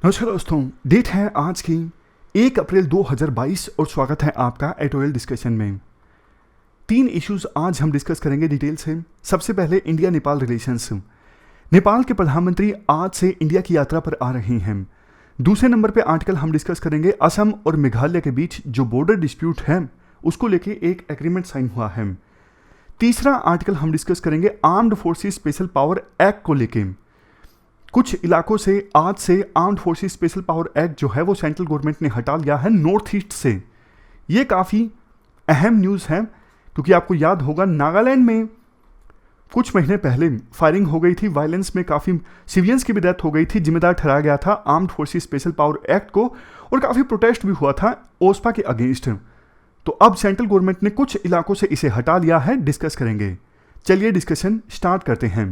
नमस्कार दोस्तों, डेट है आज की 1 अप्रैल 2022 और स्वागत है आपका एटोयल डिस्कशन में। 3 इश्यूज आज हम डिस्कस करेंगे डिटेल से। सबसे पहले इंडिया नेपाल रिलेशंस। नेपाल के प्रधानमंत्री आज से इंडिया की यात्रा पर आ रहे हैं। दूसरे नंबर पे आर्टिकल हम डिस्कस करेंगे असम और मेघालय के बीच जो बॉर्डर डिस्प्यूट है उसको लेके एक एग्रीमेंट साइन हुआ है। तीसरा आर्टिकल हम डिस्कस करेंगे armed forces special power act को लेके। कुछ इलाकों से आज से armed forces special power act जो है वो सेंट्रल गवर्नमेंट ने हटा लिया है नॉर्थ ईस्ट से। ये काफ़ी अहम न्यूज़ है क्योंकि आपको याद होगा नागालैंड में कुछ महीने पहले फायरिंग हो गई थी, वायलेंस में काफ़ी सिविलियंस की भी डेथ हो गई थी। जिम्मेदार ठहराया गया था armed forces special power act को और काफ़ी प्रोटेस्ट भी हुआ था ओस्पा के अगेंस्ट। तो अब सेंट्रल गवर्नमेंट ने कुछ इलाकों से इसे हटा लिया है, डिस्कस करेंगे। चलिए डिस्कशन स्टार्ट करते हैं।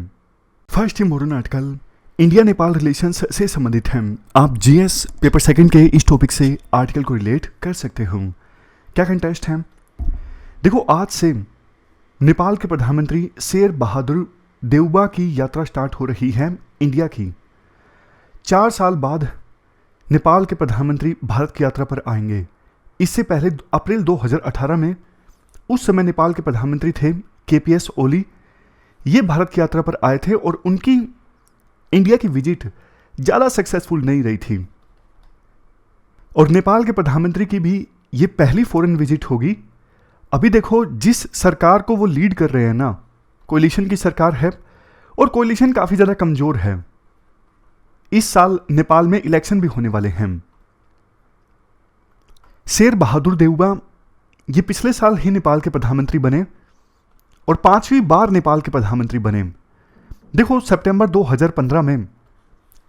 First important article India Nepal relations से संबंधित है। आप जीएस पेपर सेकंड के इस टॉपिक से आर्टिकल को रिलेट कर सकते हो। क्या कंटेस्ट है? देखो, आज से नेपाल के प्रधानमंत्री शेर बहादुर देउबा की यात्रा स्टार्ट हो रही है इंडिया की। 4 साल बाद नेपाल के प्रधानमंत्री भारत की यात्रा पर आएंगे। इससे पहले अप्रैल 2018 में उस समय नेपाल के प्रधानमंत्री थे केपीएस ओली। ये भारत की यात्रा पर आए थे और उनकी इंडिया की विजिट ज़्यादा सक्सेसफुल नहीं रही थी और नेपाल के प्रधानमंत्री की भी ये पहली फॉरेन विजिट होगी। अभी देखो, जिस सरकार को वो लीड कर रहे हैं ना, कोalition की सरकार है और कोalition काफ़ी ज़्यादा कमज़ोर है। इस साल नेपाल में इलेक्शन भी होने वाले हैं। शेर बहादुर देउबा ये पिछले साल ही नेपाल के प्रधानमंत्री बने और 5वीं बार नेपाल के प्रधानमंत्री बने। देखो, सितंबर 2015 में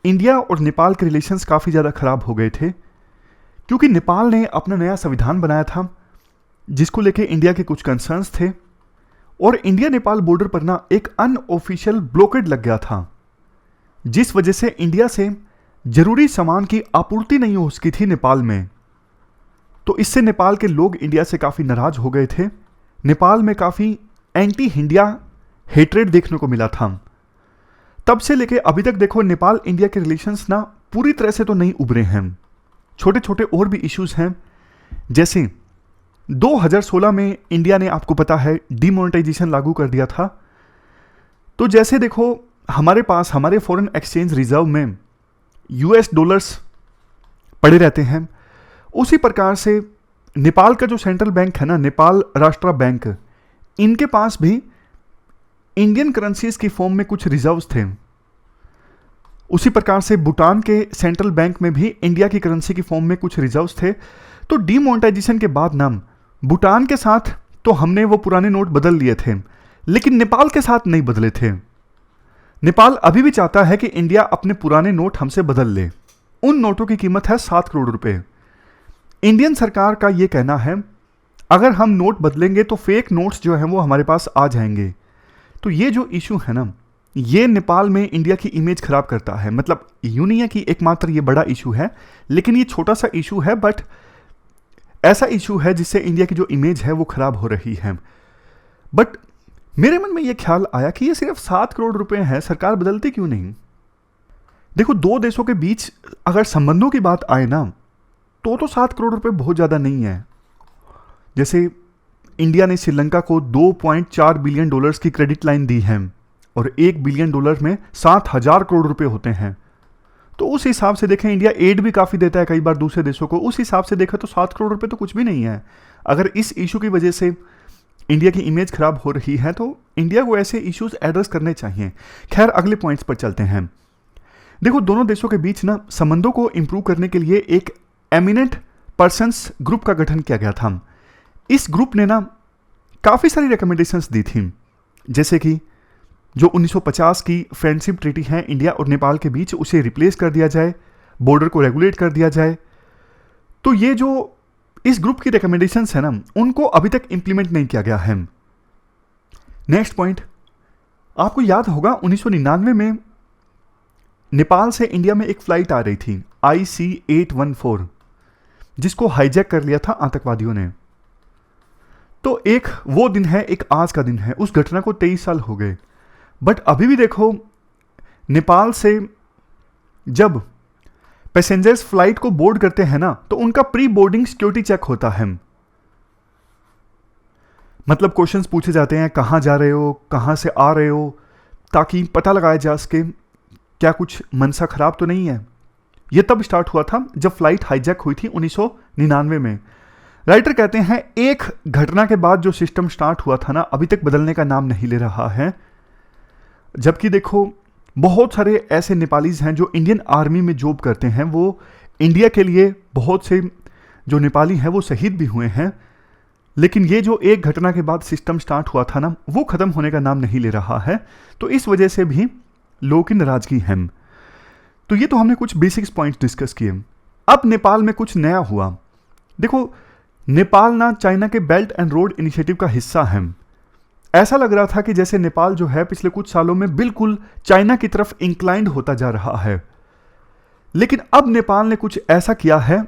इंडिया और नेपाल के रिलेशंस काफ़ी ज़्यादा ख़राब हो गए थे क्योंकि नेपाल ने अपना नया संविधान बनाया था जिसको लेके इंडिया के कुछ कंसर्न्स थे और इंडिया नेपाल बॉर्डर पर ना एक अनऑफिशियल ब्लॉकेड लग गया था, जिस वजह से इंडिया से ज़रूरी सामान की आपूर्ति नहीं हो सकी थी नेपाल में। तो इससे नेपाल के लोग इंडिया से काफ़ी नाराज़ हो गए थे। नेपाल में काफ़ी एंटी इंडिया हेट्रेड देखने को मिला था। तब से लेके अभी तक देखो, नेपाल इंडिया के रिलेशंस ना पूरी तरह से तो नहीं उभरे हैं। छोटे छोटे और भी इश्यूज हैं, जैसे 2016 में इंडिया ने, आपको पता है, डीमोनेटाइजेशन लागू कर दिया था। तो जैसे देखो, हमारे पास हमारे फॉरेन एक्सचेंज रिजर्व में यूएस डॉलर्स पड़े रहते हैं, उसी प्रकार से नेपाल का जो सेंट्रल बैंक है ना, नेपाल राष्ट्र बैंक, इनके पास भी इंडियन करेंसीज की फॉर्म में कुछ रिजर्व्स थे। उसी प्रकार से भूटान के सेंट्रल बैंक में भी इंडिया की करेंसी की फॉर्म में कुछ रिजर्व्स थे। तो डीमोनेटाइजेशन के बाद नाम भूटान के साथ तो हमने वो पुराने नोट बदल लिए थे, लेकिन नेपाल के साथ नहीं बदले थे। नेपाल अभी भी चाहता है कि इंडिया अपने पुराने नोट हमसे बदल ले। उन नोटों की कीमत है 7 करोड़ रुपए। इंडियन सरकार का ये कहना है अगर हम नोट बदलेंगे तो फेक नोट्स जो हैं वो हमारे पास आ जाएंगे। तो ये जो इशू है ना, ये नेपाल में इंडिया की इमेज खराब करता है। मतलब यूं नहीं है कि एकमात्र ये बड़ा इशू है, लेकिन ये छोटा सा इशू है, बट ऐसा इशू है जिससे इंडिया की जो इमेज है वो खराब हो रही है। बट मेरे मन में ये ख्याल आया कि ये सिर्फ 7 करोड़ रुपए है, सरकार बदलती क्यों नहीं? देखो, 2 देशों के बीच अगर संबंधों की बात आए ना, तो 7 करोड़ रुपए बहुत ज़्यादा नहीं है। जैसे इंडिया ने श्रीलंका को $2.4 बिलियन की क्रेडिट लाइन दी है और $1 बिलियन में 7,000 करोड़ रुपए होते हैं। तो उस हिसाब से देखें, इंडिया एड भी काफ़ी देता है कई बार दूसरे देशों को। उस हिसाब से देखा तो 7 करोड़ रुपए तो कुछ भी नहीं है। अगर इस इशू की वजह से इंडिया की इमेज खराब हो रही है तो इंडिया को ऐसे इश्यूज एड्रेस करने चाहिए। खैर, अगले पॉइंट्स पर चलते हैं। देखो, दोनों देशों के बीच ना संबंधों को इंप्रूव करने के लिए एक एमिनेंट पर्सन्स ग्रुप का गठन किया गया था। इस ग्रुप ने ना काफ़ी सारी रिकमेंडेशंस दी थी, जैसे कि जो 1950 की फ्रेंडशिप ट्रीटी है इंडिया और नेपाल के बीच, उसे रिप्लेस कर दिया जाए, बॉर्डर को रेगुलेट कर दिया जाए। तो ये जो इस ग्रुप की रिकमेंडेशंस है ना, उनको अभी तक इंप्लीमेंट नहीं किया गया है। नेक्स्ट पॉइंट, आपको याद होगा 1999 में नेपाल से इंडिया में एक फ्लाइट आ रही थी IC-814, जिसको हाईजैक कर लिया था आतंकवादियों ने। तो एक वो दिन है, एक आज का दिन है। उस घटना को 23 साल हो गए, बट अभी भी देखो, नेपाल से जब पैसेंजर्स फ्लाइट को बोर्ड करते हैं ना, तो उनका प्री बोर्डिंग सिक्योरिटी चेक होता है। मतलब क्वेश्चंस पूछे जाते हैं, कहाँ जा रहे हो, कहाँ से आ रहे हो, ताकि पता लगाया जा सके क्या कुछ मनसा खराब तो नहीं है। यह तब स्टार्ट हुआ था जब फ्लाइट हाईजैक हुई थी 1999 में। राइटर कहते हैं एक घटना के बाद जो सिस्टम स्टार्ट हुआ था ना, अभी तक बदलने का नाम नहीं ले रहा है। जबकि देखो बहुत सारे ऐसे नेपालीज हैं जो इंडियन आर्मी में जॉब करते हैं, वो इंडिया के लिए बहुत से जो नेपाली हैं वो शहीद भी हुए हैं, लेकिन ये जो एक घटना के बाद सिस्टम स्टार्ट हुआ था ना, वो खत्म होने का नाम नहीं ले रहा है। तो इस वजह से भी लोगों की नाराजगी है। तो ये तो हमने कुछ बेसिक्स पॉइंट्स डिस्कस किए। अब नेपाल में कुछ नया हुआ। देखो नेपाल ना चाइना के बेल्ट एंड रोड इनिशिएटिव का हिस्सा है। ऐसा लग रहा था कि जैसे नेपाल जो है पिछले कुछ सालों में बिल्कुल चाइना की तरफ इंक्लाइंड होता जा रहा है, लेकिन अब नेपाल ने कुछ ऐसा किया है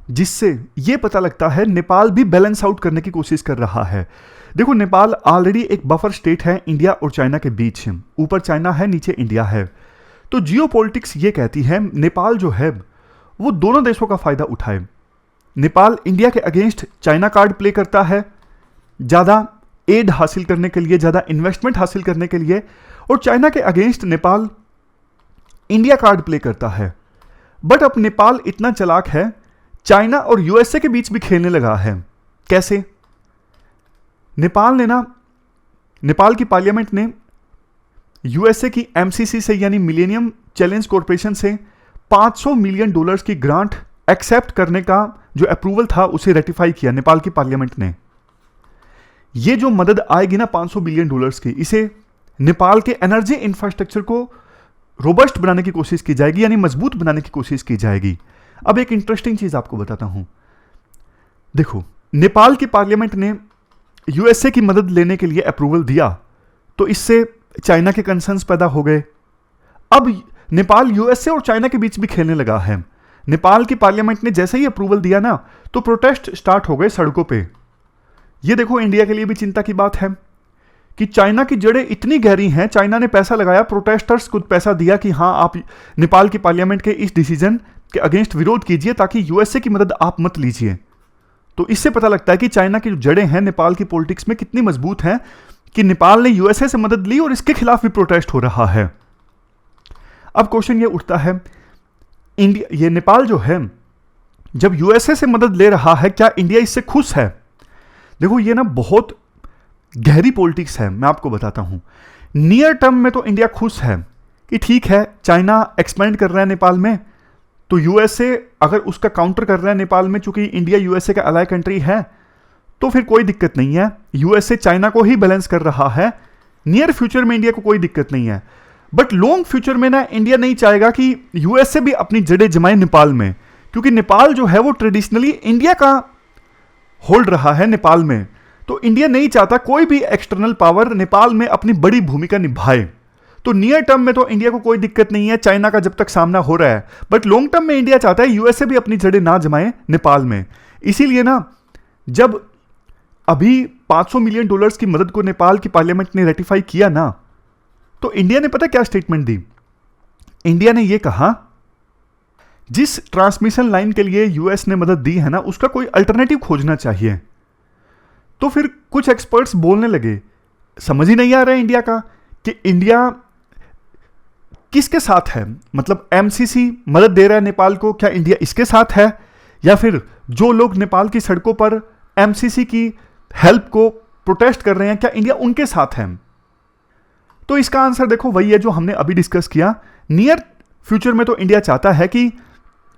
जिससे यह पता लगता है नेपाल भी बैलेंस आउट करने की कोशिश कर रहा है। देखो नेपाल ऑलरेडी एक बफर स्टेट है इंडिया और चाइना के बीच। ऊपर चाइना है, नीचे इंडिया है। तो जियोपॉलिटिक्स ये कहती है नेपाल जो है वो दोनों देशों का फायदा उठाए। नेपाल इंडिया के अगेंस्ट चाइना कार्ड प्ले करता है, ज़्यादा एड हासिल करने के लिए, ज़्यादा इन्वेस्टमेंट हासिल करने के लिए, और चाइना के against Nepal India card play करता है। बट अब नेपाल इतना चालाक है, चाइना और यूएसए के बीच भी खेलने लगा है। कैसे? नेपाल की पार्लियामेंट ने यूएसए की एमसीसी से यानी मिलेनियम चैलेंज कॉरपोरेशन से $500 मिलियन की ग्रांट एक्सेप्ट करने का जो अप्रूवल था उसे रेटिफाई किया नेपाल की पार्लियामेंट ने। ये जो मदद आएगी ना $500 बिलियन की, इसे नेपाल के एनर्जी इंफ्रास्ट्रक्चर को रोबस्ट बनाने की कोशिश की जाएगी, यानी मजबूत बनाने की कोशिश की जाएगी। अब एक इंटरेस्टिंग चीज आपको बताता हूं। देखो नेपाल की पार्लियामेंट ने यूएसए की मदद लेने के लिए अप्रूवल दिया, तो इससे चाइना के कंसर्न्स पैदा हो गए। अब नेपाल यूएसए और चाइना के बीच भी खेलने लगा है। नेपाल की पार्लियामेंट ने जैसे ही अप्रूवल दिया ना, तो प्रोटेस्ट स्टार्ट हो गए सड़कों पे। ये देखो इंडिया के लिए भी चिंता की बात है कि चाइना की जड़ें इतनी गहरी हैं। चाइना ने पैसा लगाया, प्रोटेस्टर्स को पैसा दिया कि हाँ आप नेपाल की पार्लियामेंट के इस डिसीजन के अगेंस्ट विरोध कीजिए ताकि यूएसए की मदद आप मत लीजिए। तो इससे पता लगता है कि चाइना की जो जड़ें हैं नेपाल की पॉलिटिक्स में कितनी मजबूत हैं कि नेपाल ने यूएसए से मदद ली और इसके खिलाफ भी प्रोटेस्ट हो रहा है। अब क्वेश्चन ये उठता है, ये नेपाल जो है जब यूएसए से मदद ले रहा है, क्या इंडिया इससे खुश है? देखो ये ना बहुत गहरी पॉलिटिक्स है, मैं आपको बताता हूं। नियर टर्म में तो इंडिया खुश है कि ठीक है चाइना एक्सपेंड कर रहा है नेपाल में, तो यूएसए अगर उसका काउंटर कर रहा है नेपाल में, चूंकि इंडिया यूएसए का अलाय कंट्री है, तो फिर कोई दिक्कत नहीं है। यूएसए चाइना को ही बैलेंस कर रहा है। नियर फ्यूचर में इंडिया को कोई दिक्कत नहीं है। बट लॉन्ग फ्यूचर में ना इंडिया नहीं चाहेगा कि यूएसए भी अपनी जड़ें जमाए नेपाल में, क्योंकि नेपाल जो है वो ट्रेडिशनली इंडिया का होल्ड रहा है नेपाल में। तो इंडिया नहीं चाहता कोई भी एक्सटर्नल पावर नेपाल में अपनी बड़ी भूमिका निभाए। तो नियर टर्म में तो इंडिया को कोई दिक्कत नहीं है चाइना का जब तक सामना हो रहा है, बट लॉन्ग टर्म में इंडिया चाहता है यूएसए भी अपनी जड़ें ना जमाए नेपाल में। इसीलिए ना जब अभी $500 मिलियन की मदद को नेपाल की पार्लियामेंट ने रेटिफाई किया ना, तो इंडिया ने पता क्या स्टेटमेंट दी? इंडिया ने यह कहा जिस ट्रांसमिशन लाइन के लिए यूएस ने मदद दी है ना, उसका कोई अल्टरनेटिव खोजना चाहिए। तो फिर कुछ एक्सपर्ट्स बोलने लगे, समझ ही नहीं आ रहा है इंडिया का कि इंडिया किसके साथ है। मतलब एमसीसी मदद दे रहा है नेपाल को, क्या इंडिया इसके साथ है, या फिर जो लोग नेपाल की सड़कों पर एमसीसी की हेल्प को प्रोटेस्ट कर रहे हैं, क्या इंडिया उनके साथ है? तो इसका आंसर देखो वही है जो हमने अभी डिस्कस किया। नियर फ्यूचर में तो इंडिया चाहता है कि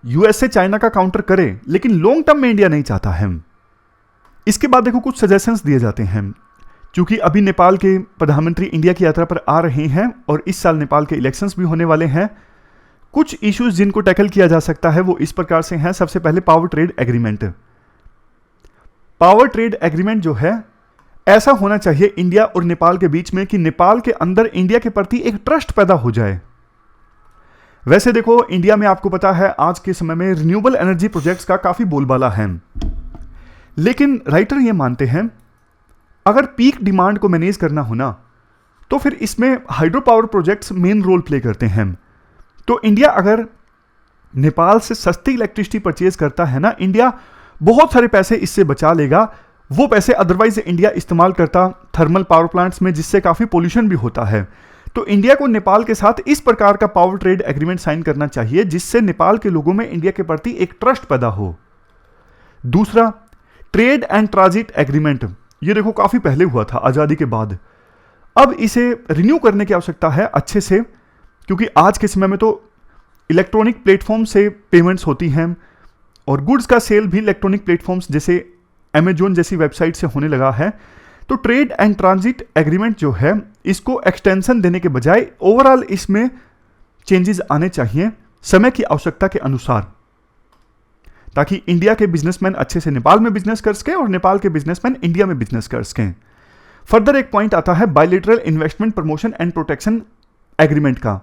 यूएसए चाइना का काउंटर करे, लेकिन लॉन्ग टर्म में इंडिया नहीं चाहता है। इसके बाद देखो कुछ सजेशंस दिए जाते हैं। क्योंकि अभी नेपाल के प्रधानमंत्री इंडिया की यात्रा पर आ रहे हैं और इस साल नेपाल के इलेक्शंस भी होने वाले हैं, कुछ इश्यूज जिनको टैकल किया जा सकता है वो इस प्रकार से हैं। सबसे पहले power trade agreement. Power trade agreement जो है ऐसा होना चाहिए इंडिया और नेपाल के बीच में कि नेपाल के अंदर इंडिया के प्रति एक ट्रस्ट पैदा हो जाए। वैसे देखो इंडिया में आपको पता है आज के समय में रिन्यूएबल एनर्जी प्रोजेक्ट्स का काफी बोलबाला है, लेकिन राइटर ये मानते हैं अगर पीक डिमांड को मैनेज करना हो ना, तो फिर इसमें hydro power projects main role play करते हैं। तो इंडिया अगर नेपाल से सस्ती इलेक्ट्रिसिटी परचेज करता है ना इंडिया, बहुत सारे पैसे इससे बचा लेगा। वो पैसे अदरवाइज इंडिया इस्तेमाल करता थर्मल पावर प्लांट्स में, जिससे काफी पोल्यूशन भी होता है। तो इंडिया को नेपाल के साथ इस प्रकार का पावर ट्रेड एग्रीमेंट साइन करना चाहिए जिससे नेपाल के लोगों में इंडिया के प्रति एक ट्रस्ट पैदा हो। दूसरा, ट्रेड एंड ट्रांजिट एग्रीमेंट, ये देखो काफी पहले हुआ था आजादी के बाद, अब इसे रिन्यू करने की आवश्यकता है अच्छे से, क्योंकि आज के समय में तो इलेक्ट्रॉनिक प्लेटफॉर्म से पेमेंट्स होती हैं और गुड्स का सेल भी इलेक्ट्रॉनिक प्लेटफॉर्म्स जैसे अमेजोन जैसी वेबसाइट से होने लगा है। तो ट्रेड एंड ट्रांजिट एग्रीमेंट जो है इसको एक्सटेंशन देने के बजाय ओवरऑल इसमें चेंजेस आने चाहिए समय की आवश्यकता के अनुसार, ताकि इंडिया के बिजनेसमैन अच्छे से नेपाल में बिजनेस कर सके और नेपाल के बिजनेसमैन इंडिया में बिजनेस कर सकें। फर्दर एक पॉइंट आता है bilateral investment promotion and protection agreement का।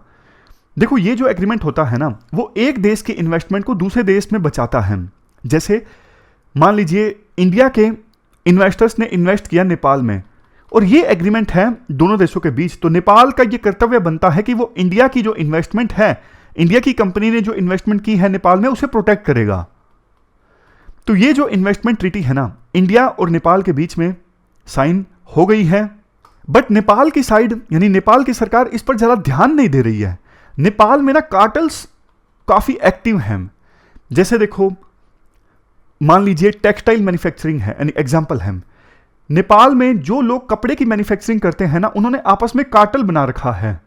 देखो ये जो एग्रीमेंट होता है ना, वो एक देश के इन्वेस्टमेंट को दूसरे देश में बचाता है। जैसे मान लीजिए इंडिया के इन्वेस्टर्स ने इन्वेस्ट किया नेपाल में और ये एग्रीमेंट है दोनों देशों के बीच, तो नेपाल का ये कर्तव्य बनता है कि वो इंडिया की जो इन्वेस्टमेंट है, इंडिया की कंपनी ने जो इन्वेस्टमेंट की है नेपाल में, उसे प्रोटेक्ट करेगा। तो ये जो इन्वेस्टमेंट ट्रीटी है ना, इंडिया और नेपाल के बीच में साइन हो गई है, बट नेपाल की साइड यानी नेपाल की सरकार इस पर ज्यादा ध्यान नहीं दे रही है। नेपाल में ना कार्टल्स काफी एक्टिव हैं। जैसे देखो मान लीजिए टेक्सटाइल मैन्युफैक्चरिंग है, यानी एग्जांपल है, नेपाल में जो लोग कपड़े की मैन्युफैक्चरिंग करते हैं ना, उन्होंने आपस में कार्टल बना रखा है।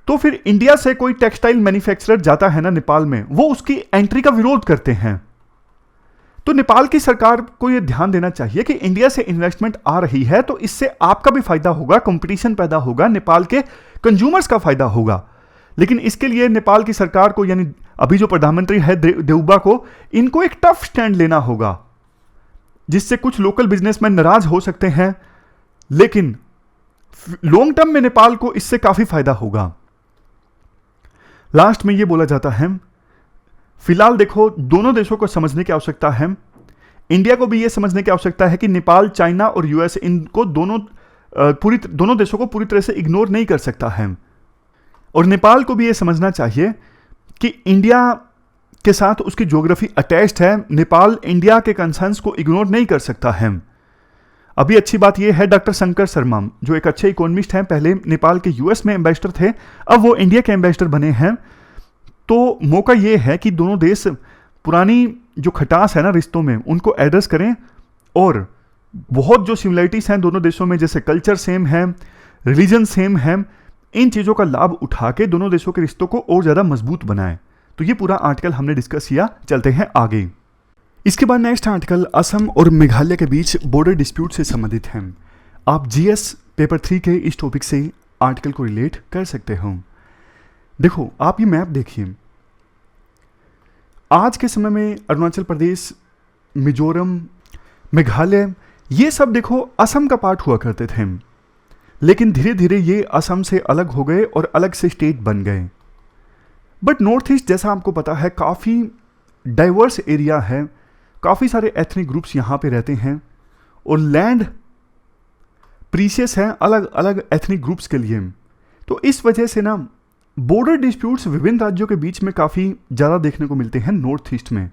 तो फिर इंडिया से कोई टेक्सटाइल मैन्युफैक्चरर जाता है ना नेपाल में, वो उसकी एंट्री का विरोध करते हैं। तो नेपाल की सरकार को यह ध्यान देना चाहिए कि इंडिया से इन्वेस्टमेंट आ रही है तो इससे आपका भी फायदा होगा, कंपटीशन पैदा होगा, नेपाल के कंज्यूमर्स का फायदा होगा। लेकिन इसके लिए नेपाल की सरकार को, यानी अभी जो प्रधानमंत्री है देउबा को, इनको एक टफ स्टैंड लेना होगा, जिससे कुछ लोकल बिजनेसमैन नाराज हो सकते हैं, लेकिन लॉन्ग टर्म में नेपाल को इससे काफी फायदा होगा। लास्ट में यह बोला जाता है, फिलहाल देखो दोनों देशों को समझने की आवश्यकता है, इंडिया को भी यह समझने की आवश्यकता है कि नेपाल, चाइना और यूएस इनको दोनों देशों को पूरी तरह से इग्नोर नहीं कर सकता है। और नेपाल को भी यह समझना चाहिए कि इंडिया के साथ उसकी ज्योग्राफी अटैच्ड है, नेपाल इंडिया के कंसर्न्स को इग्नोर नहीं कर सकता है। अभी अच्छी बात यह है, डॉक्टर शंकर शर्मा जो एक अच्छे इकोनॉमिस्ट हैं, पहले नेपाल के यूएस में एम्बेसडर थे, अब वो इंडिया के एम्बेसडर बने हैं। तो मौका यह है कि दोनों देश पुरानी जो खटास है ना रिश्तों में, उनको एड्रेस करें, और बहुत जो सिमिलरिटीज हैं दोनों देशों में, जैसे कल्चर सेम है, रिलीजन सेम है, इन चीज़ों का लाभ उठा के दोनों देशों के रिश्तों को और ज़्यादा मजबूत बनाएं। तो ये पूरा आर्टिकल हमने डिस्कस किया, चलते हैं आगे। इसके बाद नेक्स्ट आर्टिकल असम और मेघालय के बीच बॉर्डर डिस्प्यूट से संबंधित है। आप जीएस पेपर 3 के इस टॉपिक से आर्टिकल को रिलेट कर सकते हो। देखो आप ये मैप देखिए, आज के समय में अरुणाचल प्रदेश, मिजोरम, मेघालय, ये सब देखो असम का पार्ट हुआ करते थे, लेकिन धीरे धीरे ये असम से अलग हो गए और अलग से स्टेट बन गए। बट नॉर्थ ईस्ट जैसा आपको पता है काफ़ी डाइवर्स एरिया है, काफ़ी सारे एथनिक ग्रुप्स यहाँ पे रहते हैं और लैंड प्रीशियस है अलग अलग एथनिक ग्रुप्स के लिए। तो इस वजह से ना बॉर्डर डिस्प्यूट्स विभिन्न राज्यों के बीच में काफ़ी ज़्यादा देखने को मिलते हैं नॉर्थ ईस्ट में।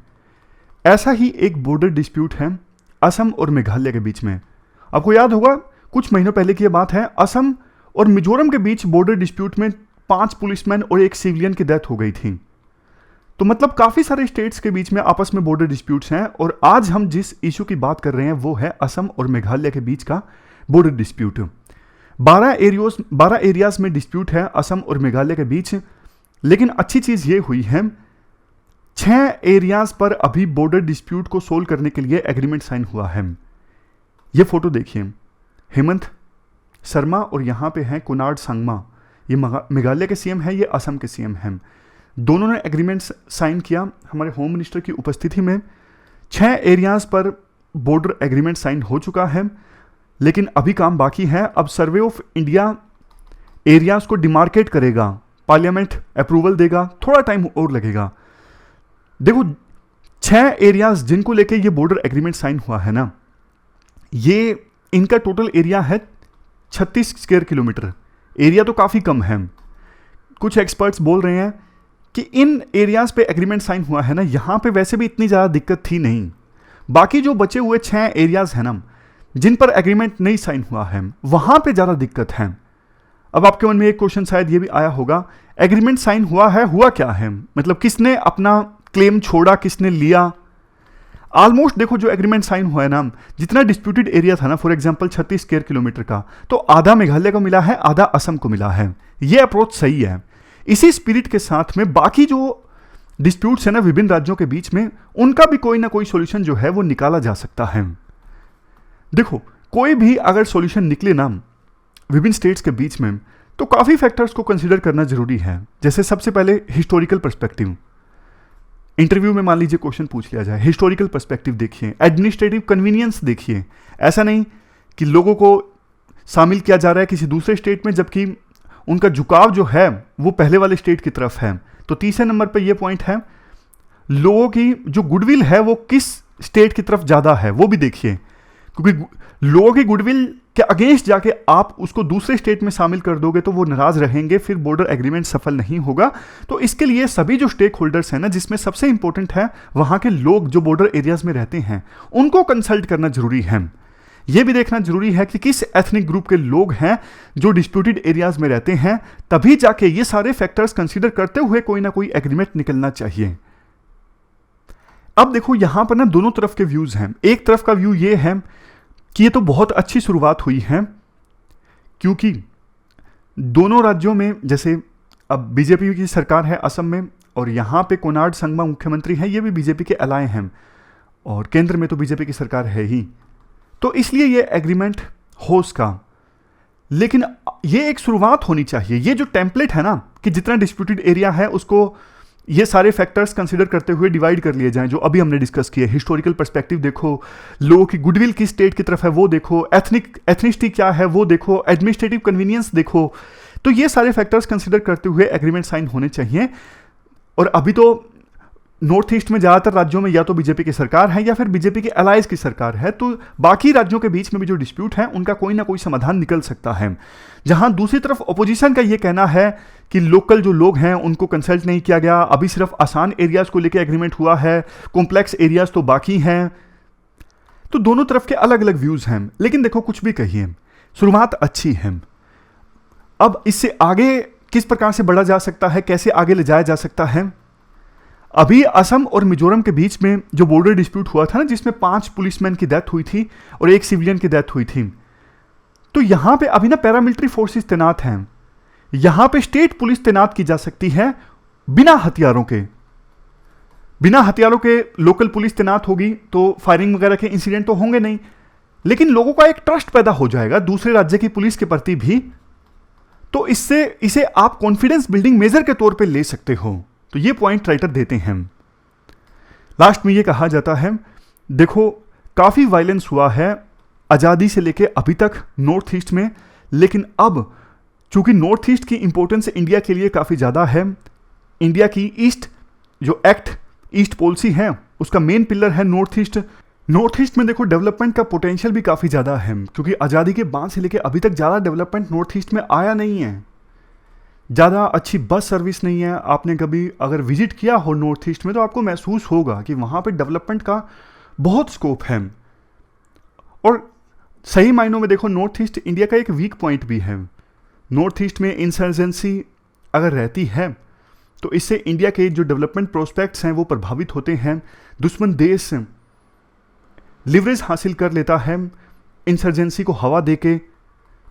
ऐसा ही एक बॉर्डर डिस्प्यूट है असम और मेघालय के बीच में। आपको याद होगा कुछ महीनों पहले की यह बात है, असम और मिजोरम के बीच बॉर्डर डिस्प्यूट में 5 पुलिसमैन और एक सिविलियन की डेथ हो गई थी। तो मतलब काफ़ी सारे स्टेट्स के बीच में आपस में बॉर्डर डिस्प्यूट्स हैं, और आज हम जिस इशू की बात कर रहे हैं वो है असम और मेघालय के बीच का बॉर्डर डिस्प्यूट। 12 एरियाज में डिस्प्यूट है असम और मेघालय के बीच, लेकिन अच्छी चीज़ ये हुई है 6 एरियाज पर अभी बॉर्डर डिस्प्यूट को सोल्व करने के लिए एग्रीमेंट साइन हुआ है। ये फोटो देखिए, हेमंत शर्मा और यहाँ पे हैं कुनार्ड संगमा, ये मेघालय के सीएम है, ये असम के सीएम हैं। दोनों ने एग्रीमेंट साइन किया हमारे होम मिनिस्टर की उपस्थिति में। 6 एरियाज पर बॉर्डर एग्रीमेंट साइन हो चुका है, लेकिन अभी काम बाकी है। अब सर्वे ऑफ इंडिया एरियाज को डिमार्केट करेगा, पार्लियामेंट अप्रूवल देगा, थोड़ा टाइम और लगेगा। देखो 6 एरियाज जिनको लेके ये बॉर्डर एग्रीमेंट साइन हुआ है ना, ये इनका टोटल एरिया है 36 स्क्वायर किलोमीटर। एरिया तो काफ़ी कम है। कुछ एक्सपर्ट्स बोल रहे हैं कि इन एरियाज पे एग्रीमेंट साइन हुआ है ना, यहाँ पे वैसे भी इतनी ज़्यादा दिक्कत थी नहीं। बाकी जो बचे हुए 6 एरियाज हैं ना जिन पर एग्रीमेंट नहीं साइन हुआ है, वहाँ पे ज़्यादा दिक्कत है। अब आपके मन में एक क्वेश्चन शायद ये भी आया होगा, एग्रीमेंट साइन हुआ है, हुआ क्या है, मतलब किसने अपना क्लेम छोड़ा, किसने लिया। ऑलमोस्ट देखो जो एग्रीमेंट साइन हुआ है ना, जितना डिस्प्यूटेड एरिया था ना, फॉर एग्जांपल 36 स्क्वायर किलोमीटर का, तो आधा मेघालय को मिला है, आधा असम को मिला है। ये अप्रोच सही है। इसी स्पिरिट के साथ में बाकी जो डिस्प्यूट्स है ना विभिन्न राज्यों के बीच में, उनका भी कोई ना कोई सॉल्यूशन जो है वो निकाला जा सकता है। देखो कोई भी अगर सॉल्यूशन निकले ना विभिन्न स्टेट्स के बीच में, तो काफ़ी फैक्टर्स को कंसिडर करना जरूरी है। जैसे सबसे पहले हिस्टोरिकल पर्सपेक्टिव। इंटरव्यू में मान लीजिए क्वेश्चन पूछ लिया जाए, हिस्टोरिकल पर्सपेक्टिव देखिए, एडमिनिस्ट्रेटिव कन्वीनियंस देखिए। ऐसा नहीं कि लोगों को शामिल किया जा रहा है किसी दूसरे स्टेट में जबकि उनका झुकाव जो है वो पहले वाले स्टेट की तरफ है। तो तीसरे नंबर पे ये पॉइंट है, लोगों की जो गुडविल है वो किस स्टेट की तरफ ज़्यादा है वो भी देखिए, क्योंकि लोगों की गुडविल के अगेंस्ट जाके आप उसको दूसरे स्टेट में शामिल कर दोगे तो वो नाराज रहेंगे, फिर बॉर्डर एग्रीमेंट सफल नहीं होगा। तो इसके लिए सभी जो स्टेक होल्डर्स हैं ना, जिसमें सबसे इंपॉर्टेंट है वहाँ के लोग जो बॉर्डर एरियाज में रहते हैं, उनको कंसल्ट करना जरूरी है। यह भी देखना जरूरी है कि किस एथनिक ग्रुप के लोग हैं जो डिस्प्यूटेड एरियाज में रहते हैं, तभी जाके ये सारे फैक्टर्स कंसीडर करते हुए कोई ना कोई एग्रीमेंट निकलना चाहिए। अब देखो यहां पर ना दोनों तरफ के व्यूज हैं। एक तरफ का व्यू ये है कि ये तो बहुत अच्छी शुरुआत हुई है, क्योंकि दोनों राज्यों में, जैसे अब बीजेपी की सरकार है असम में, और यहां पे कोनार्ड संगमा मुख्यमंत्री हैं, ये भी बीजेपी के अलाय हैं, और केंद्र में तो बीजेपी की सरकार है ही, तो इसलिए ये एग्रीमेंट हो उसका। लेकिन ये एक शुरुआत होनी चाहिए। ये जो टेम्पलेट है ना कि जितना डिस्प्यूटेड एरिया है उसको ये सारे फैक्टर्स कंसीडर करते हुए डिवाइड कर लिए जाएं, जो अभी हमने डिस्कस किए। हिस्टोरिकल पर्सपेक्टिव देखो, लोगों की गुडविल किस स्टेट की तरफ है वो देखो, एथनिसिटी क्या है वो देखो, एडमिनिस्ट्रेटिव कन्वीनियंस देखो। तो ये सारे फैक्टर्स कंसीडर करते हुए एग्रीमेंट साइन होने चाहिए। और अभी तो नॉर्थ ईस्ट में ज़्यादातर राज्यों में या तो बीजेपी की सरकार है या फिर बीजेपी के अलायंस की सरकार है, तो बाकी राज्यों के बीच में भी जो डिस्प्यूट है उनका कोई ना कोई समाधान निकल सकता है। जहां दूसरी तरफ ऑपोजिशन का ये कहना है कि लोकल जो लोग हैं उनको कंसल्ट नहीं किया गया, अभी सिर्फ आसान एरियाज को लेकर एग्रीमेंट हुआ है, कॉम्प्लेक्स एरियाज तो बाकी हैं। तो दोनों तरफ के अलग अलग व्यूज हैं, लेकिन देखो कुछ भी कहिए, शुरुआत अच्छी है। अब इससे आगे किस प्रकार से बढ़ा जा सकता है, कैसे आगे ले जाया जा सकता है। अभी असम और मिजोरम के बीच में जो बॉर्डर डिस्प्यूट हुआ था ना, जिसमें 5 पुलिसमैन की डेथ हुई थी और 1 सिविलियन की डेथ हुई थी, तो यहां पे अभी ना पैरामिलिट्री फोर्सेस तैनात हैं। यहां पे स्टेट पुलिस तैनात की जा सकती है बिना हथियारों के। बिना हथियारों के लोकल पुलिस तैनात होगी तो फायरिंग वगैरह के इंसिडेंट तो होंगे नहीं, लेकिन लोगों का एक ट्रस्ट पैदा हो जाएगा दूसरे राज्य की पुलिस के प्रति भी। तो इससे इसे आप कॉन्फिडेंस बिल्डिंग मेजर के तौर पे ले सकते हो। तो ये पॉइंट राइटर देते हैं। लास्ट में ये कहा जाता है, देखो काफी वायलेंस हुआ है आजादी से लेके अभी तक नॉर्थ ईस्ट में, लेकिन अब चूंकि नॉर्थ ईस्ट की इंपॉर्टेंस इंडिया के लिए काफी ज्यादा है, इंडिया की ईस्ट जो एक्ट ईस्ट पॉलिसी है उसका मेन पिलर है नॉर्थ ईस्ट। नॉर्थ ईस्ट में देखो डेवलपमेंट का पोटेंशियल भी काफी ज्यादा है, क्योंकि आजादी के बाद से लेके अभी तक ज्यादा डेवलपमेंट नॉर्थ ईस्ट में आया नहीं है। ज़्यादा अच्छी बस सर्विस नहीं है। आपने कभी अगर विजिट किया हो नॉर्थ ईस्ट में तो आपको महसूस होगा कि वहाँ पे डेवलपमेंट का बहुत स्कोप है। और सही मायनों में देखो नॉर्थ ईस्ट इंडिया का एक वीक पॉइंट भी है। नॉर्थ ईस्ट में इंसर्जेंसी अगर रहती है तो इससे इंडिया के जो डेवलपमेंट प्रोस्पेक्ट्स हैं वो प्रभावित होते हैं। दुश्मन देश लिवरेज हासिल कर लेता है इंसर्जेंसी को हवा देके।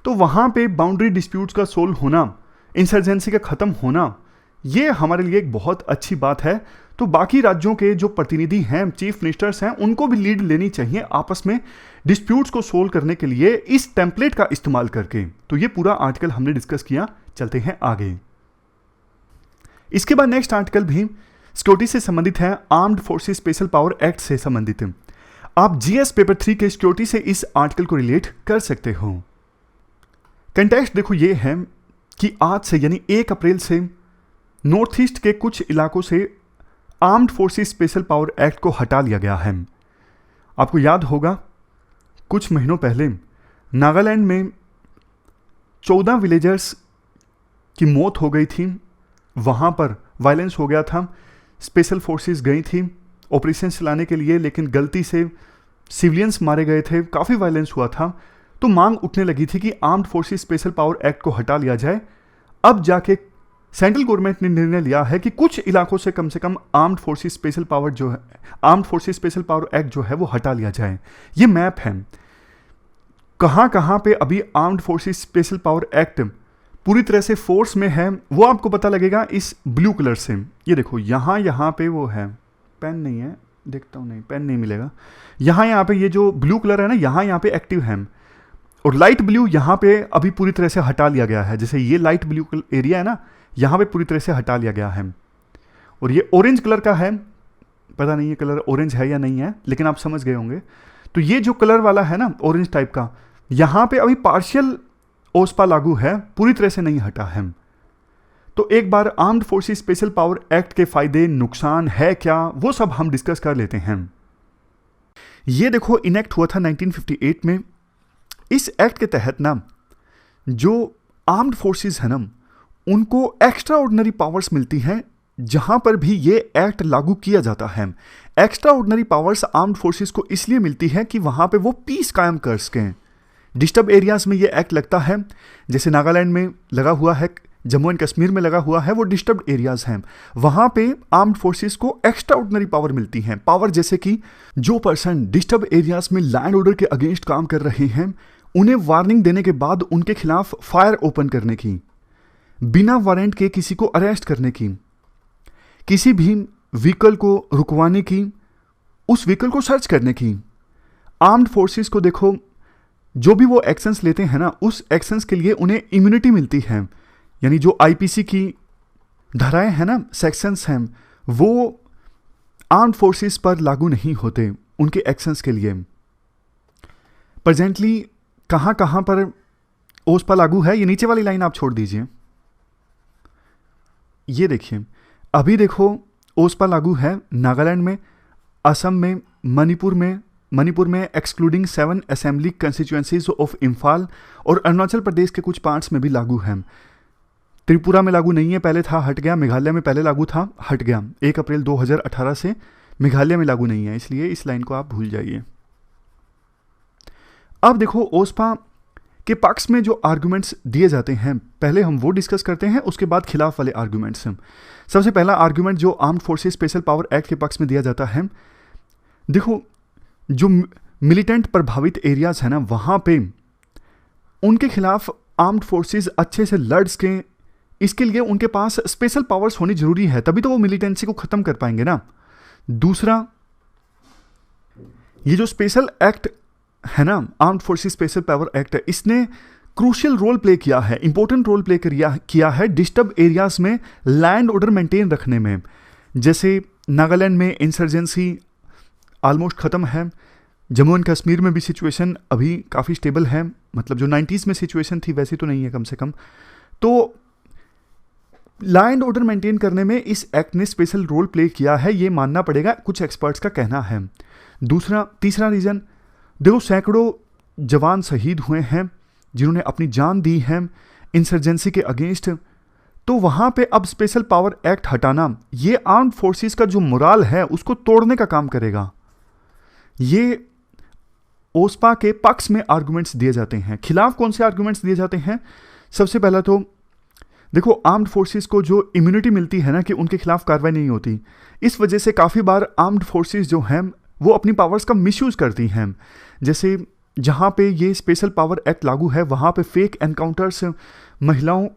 तो वहाँ पे बाउंड्री डिस्प्यूट्स का सोल्व होना, इंसर्जेंसी का ख़त्म होना, ये हमारे लिए एक बहुत अच्छी बात है। तो बाकी राज्यों के जो प्रतिनिधि हैं, चीफ मिनिस्टर्स हैं, उनको भी लीड लेनी चाहिए आपस में डिस्प्यूट्स को सोल्व करने के लिए इस टेम्पलेट का इस्तेमाल करके। तो ये पूरा आर्टिकल हमने डिस्कस किया। चलते हैं आगे। इसके बाद नेक्स्ट आर्टिकल भी सिक्योरिटी से संबंधित है, armed forces special power act से संबंधित है। आप जीएस पेपर 3 के सिक्योरिटी से इस आर्टिकल को रिलेट कर सकते हो। कंटेक्स्ट देखो ये है कि आज से यानी 1 अप्रैल से नॉर्थ ईस्ट के कुछ इलाकों से armed forces special power act को हटा लिया गया है। आपको याद होगा कुछ महीनों पहले नागालैंड में 14 विलेजर्स की मौत हो गई थी वहाँ पर वायलेंस हो गया था, स्पेशल फोर्सेस गई थी ऑपरेशन चलाने के लिए, लेकिन गलती से सिविलियंस मारे गए थे, काफ़ी वायलेंस हुआ था। तो मांग उठने लगी थी कि armed forces special power act को हटा लिया जाए। अब जाके सेंट्रल गवर्नमेंट ने निर्णय लिया है कि कुछ इलाकों से कम आर्म्ड फोर्सेस स्पेशल पावर जो है, armed forces special power act जो है वो हटा लिया जाए। ये मैप है कहाँ कहाँ पे अभी armed forces special power act पूरी तरह से फोर्स में है, वो आपको पता लगेगा इस ब्लू कलर से। ये देखो यहाँ पे वो है, पेन नहीं है, देखता हूँ, नहीं पेन नहीं मिलेगा। यहाँ पे ये जो ब्लू कलर है ना, यहाँ पे एक्टिव है, और लाइट ब्लू यहाँ पे अभी पूरी तरह से हटा लिया गया है। जैसे ये लाइट ब्लू एरिया है ना, यहाँ पे पूरी तरह से हटा लिया गया है। और ये ऑरेंज कलर का है, पता नहीं ये कलर ऑरेंज है या नहीं है, लेकिन आप समझ गए होंगे। तो ये जो कलर वाला है ना ऑरेंज टाइप का, यहाँ पे अभी पार्शियल ओस्पा लागू है, पूरी तरह से नहीं हटा है। तो एक बार armed forces special power act के फायदे नुकसान है क्या, वो सब हम डिस्कस कर लेते हैं। ये देखो इनेक्ट हुआ था 1958 में। इस एक्ट के तहत ना जो आर्म्ड फोर्सेस है ना, उनको एक्स्ट्रा ऑर्डिनरी पावर्स मिलती हैं जहां पर भी ये एक्ट लागू किया जाता है। Extra ordinary powers armed forces को इसलिए मिलती है कि वहां पे वो पीस कायम कर सकें। डिस्टर्ब एरियाज में ये एक्ट लगता है, जैसे नागालैंड में लगा हुआ है, जम्मू एंड कश्मीर में लगा हुआ है, वो डिस्टर्ब एरियाज हैं। वहां पे आर्म्ड फोर्सेस को एक्स्ट्रा ऑर्डिनरी पावर मिलती हैं। पावर जैसे कि जो पर्सन डिस्टर्ब एरियाज में लैंड ऑर्डर के अगेंस्ट काम कर रहे हैं, उन्हें वार्निंग देने के बाद उनके खिलाफ फायर ओपन करने की, बिना वारंट के किसी को अरेस्ट करने की, किसी भी व्हीकल को रुकवाने की, उस व्हीकल को सर्च करने की। आर्म्ड फोर्सेस को देखो, जो भी वो एक्शंस लेते हैं ना, उस एक्शंस के लिए उन्हें इम्यूनिटी मिलती है। यानी जो आईपीसी की धाराएं हैं ना, सेक्शंस हैं, वो आर्म्ड फोर्सेस पर लागू नहीं होते उनके एक्शंस के लिए। प्रेजेंटली कहां कहां पर ओस्पा लागू है, ये नीचे वाली लाइन आप छोड़ दीजिए। ये देखिए, अभी देखो ओस्पा लागू है नागालैंड में, असम में, मणिपुर में excluding 7 assembly constituencies of Imphal, और अरुणाचल प्रदेश के कुछ पार्ट्स में भी लागू है। त्रिपुरा में लागू नहीं है, पहले था, हट गया। मेघालय में पहले लागू था, हट गया 1 अप्रैल 2018 से। मेघालय में लागू नहीं है, इसलिए इस लाइन को आप भूल जाइए। अब देखो ओस्पा के पक्ष में जो आर्गुमेंट्स दिए जाते हैं, पहले हम वो डिस्कस करते हैं, उसके बाद खिलाफ वाले आर्गुमेंट्स। सबसे पहला आर्गुमेंट जो armed forces special power act के पक्ष में दिया जाता है, देखो जो मिलिटेंट प्रभावित एरियाज है ना, वहां पे उनके खिलाफ आर्म्ड फोर्सेस अच्छे से लड़ सकें, इसके लिए उनके पास स्पेशल पावर्स होनी जरूरी है, तभी तो वो मिलिटेंसी को खत्म कर पाएंगे ना। दूसरा, ये जो स्पेशल एक्ट है ना, armed forces special power act, इसने क्रूशियल रोल प्ले किया है, इंपॉर्टेंट रोल प्ले किया है डिस्टर्ब एरियाज में लैंड ऑर्डर मेंटेन रखने में। जैसे नागालैंड में इंसर्जेंसी ऑलमोस्ट खत्म है, जम्मू एंड कश्मीर में भी सिचुएशन अभी काफ़ी स्टेबल है, मतलब जो 90s में सिचुएशन थी वैसी तो नहीं है कम से कम। तो लैंड ऑर्डर मेंटेन करने में इस एक्ट ने स्पेशल रोल प्ले किया है, ये मानना पड़ेगा, कुछ एक्सपर्ट्स का कहना है। तीसरा रीज़न, देखो सैकड़ों जवान शहीद हुए हैं जिन्होंने अपनी जान दी है इंसर्जेंसी के अगेंस्ट। तो वहाँ पे अब स्पेशल पावर एक्ट हटाना, ये आर्म्ड फोर्सेस का जो मोराल है उसको तोड़ने का काम करेगा। ये ओस्पा के पक्ष में आर्गुमेंट्स दिए जाते हैं। खिलाफ कौन से आर्गुमेंट्स दिए जाते हैं? सबसे पहला तो देखो, आर्म्ड फोर्सेस को जो इम्यूनिटी मिलती है ना कि उनके खिलाफ कार्रवाई नहीं होती, इस वजह से काफ़ी बार आर्म्ड फोर्सेस जो हैं वो अपनी पावर्स का मिसयूज़ करती हैं। जैसे जहाँ पे ये स्पेशल पावर एक्ट लागू है वहाँ पे फेक एनकाउंटर्स, महिलाओं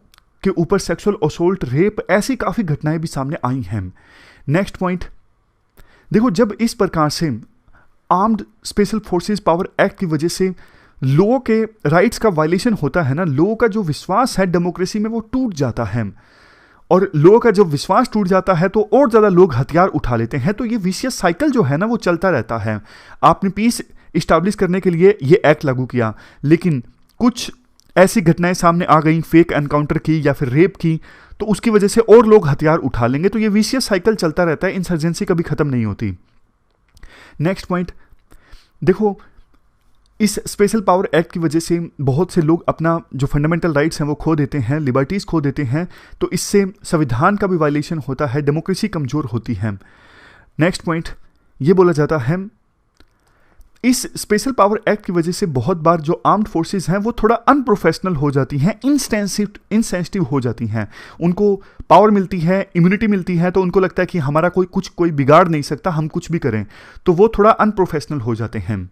के ऊपर सेक्सुअल असोल्ट, रेप, ऐसी काफ़ी घटनाएं भी सामने आई हैं। नेक्स्ट पॉइंट, देखो जब इस प्रकार से armed special forces power act की वजह से लोगों के राइट्स का वायलेशन होता है ना, लोगों का जो विश्वास है डेमोक्रेसी में वो टूट जाता है, और लोगों का जब विश्वास टूट जाता है तो और ज़्यादा लोग हथियार उठा लेते हैं। तो ये विशियस साइकिल जो है ना वो चलता रहता है। आपने पीस इस्टेब्लिश करने के लिए ये एक्ट लागू किया, लेकिन कुछ ऐसी घटनाएं सामने आ गई, फेक एनकाउंटर की या फिर रेप की, तो उसकी वजह से और लोग हथियार उठा लेंगे। तो ये विशियस साइकिल चलता रहता है, इंसर्जेंसी कभी खत्म नहीं होती। नेक्स्ट पॉइंट, देखो इस स्पेशल पावर एक्ट की वजह से बहुत से लोग अपना जो फंडामेंटल राइट्स हैं वो खो देते हैं, लिबर्टीज़ खो देते हैं, तो इससे संविधान का भी वायलेशन होता है, डेमोक्रेसी कमज़ोर होती है। नेक्स्ट पॉइंट ये बोला जाता है, इस स्पेशल पावर एक्ट की वजह से बहुत बार जो आर्म्ड फोर्सेस हैं वो थोड़ा अनप्रोफेशनल हो जाती हैं, इंसेंसिटिव हो जाती हैं। उनको पावर मिलती है, इम्यूनिटी मिलती है, तो उनको लगता है कि हमारा कोई बिगाड़ नहीं सकता, हम कुछ भी करें, तो वो थोड़ा अनप्रोफेशनल हो जाते हैं।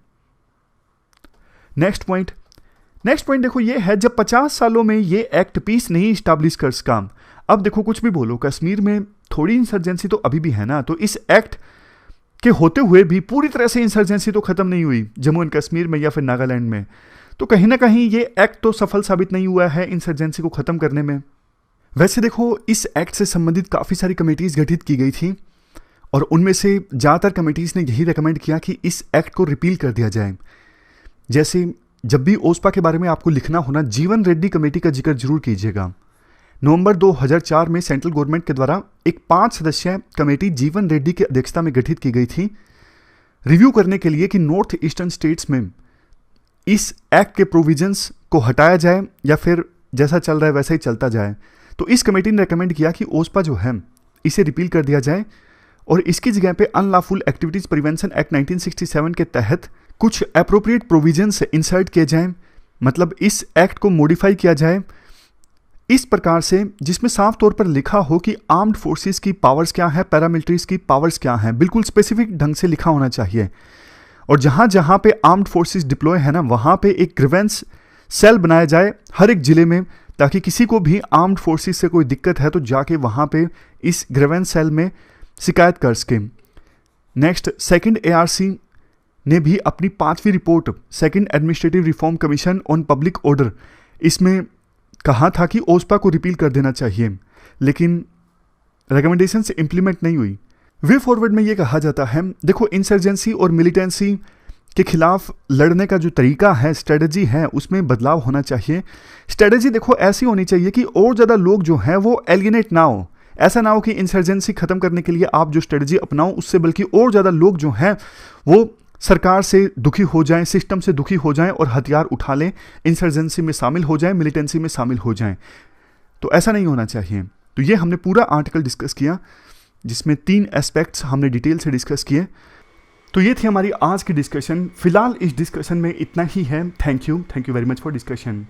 नेक्स्ट पॉइंट देखो ये है, जब 50 सालों में ये एक्ट पीस नहीं इस्टेब्लिश कर सका। अब देखो कुछ भी बोलो, कश्मीर में थोड़ी इंसर्जेंसी तो अभी भी है ना, तो इस एक्ट के होते हुए भी पूरी तरह से इंसर्जेंसी तो खत्म नहीं हुई जम्मू एंड कश्मीर में या फिर नागालैंड में, तो कहीं ना कहीं ये एक्ट तो सफल साबित नहीं हुआ है इंसर्जेंसी को खत्म करने में। वैसे देखो इस एक्ट से संबंधित काफ़ी सारी कमेटीज़ गठित की गई थी और उनमें से ज़्यादातर कमेटीज़ ने यही रिकमेंड किया कि इस एक्ट को रिपील कर दिया जाए। जैसे जब भी ओस्पा के बारे में आपको लिखना हो ना, जीवन रेड्डी कमेटी का जिक्र जरूर कीजिएगा। नवंबर 2004 में सेंट्रल गवर्नमेंट के द्वारा एक 5 सदस्यीय कमेटी जीवन रेड्डी की अध्यक्षता में गठित की गई थी, रिव्यू करने के लिए कि नॉर्थ ईस्टर्न स्टेट्स में इस एक्ट के प्रोविजंस को हटाया जाए या फिर जैसा चल रहा है वैसा ही चलता जाए। तो इस कमेटी ने रेकमेंड किया कि ओस्पा जो है इसे रिपील कर दिया जाए और इसकी जगह पे अनलॉफुल एक्टिविटीज़ प्रिवेंशन एक्ट 1967 के तहत कुछ अप्रोप्रिएट प्रोविजंस इंसर्ट किए जाएं, मतलब इस एक्ट को मॉडिफाई किया जाए इस प्रकार से जिसमें साफ तौर पर लिखा हो कि आर्म्ड फोर्सेस की पावर्स क्या है, पैरामिलिट्रीज की पावर्स क्या हैं, बिल्कुल स्पेसिफिक ढंग से लिखा होना चाहिए। और जहाँ जहाँ पे आर्म्ड फोर्सेस डिप्लॉय है ना, वहाँ पे एक ग्रीवेंस सेल बनाया जाए हर एक ज़िले में, ताकि किसी को भी आर्म्ड फोर्सेस से कोई दिक्कत है तो जाके वहाँ पे इस ग्रीवेंस सेल में शिकायत कर सके। नेक्स्ट, सेकेंड ARC ने भी अपनी 5वीं report second administrative reform commission on public order, इसमें कहा था कि ओस्पा को रिपील कर देना चाहिए, लेकिन रिकमेंडेशन से इम्प्लीमेंट नहीं हुई। वे फॉरवर्ड में ये कहा जाता है, देखो इंसर्जेंसी और मिलिटेंसी के खिलाफ लड़ने का जो तरीका है, स्ट्रेटजी है, उसमें बदलाव होना चाहिए। स्ट्रेटजी देखो ऐसी होनी चाहिए कि और ज़्यादा लोग जो हैं वो एलियनेट ना हो। ऐसा ना हो कि इंसर्जेंसी खत्म करने के लिए आप जो स्ट्रेटजी अपनाओ उससे बल्कि और ज़्यादा लोग जो हैं वो सरकार से दुखी हो जाएं, सिस्टम से दुखी हो जाएं और हथियार उठा लें, इंसर्जेंसी में शामिल हो जाएं, मिलिटेंसी में शामिल हो जाएं। तो ऐसा नहीं होना चाहिए। तो ये हमने पूरा आर्टिकल डिस्कस किया जिसमें 3 एस्पेक्ट्स हमने डिटेल से डिस्कस किए। तो ये थी हमारी आज की डिस्कशन। फिलहाल इस डिस्कशन में इतना ही है। Thank you very much for discussion.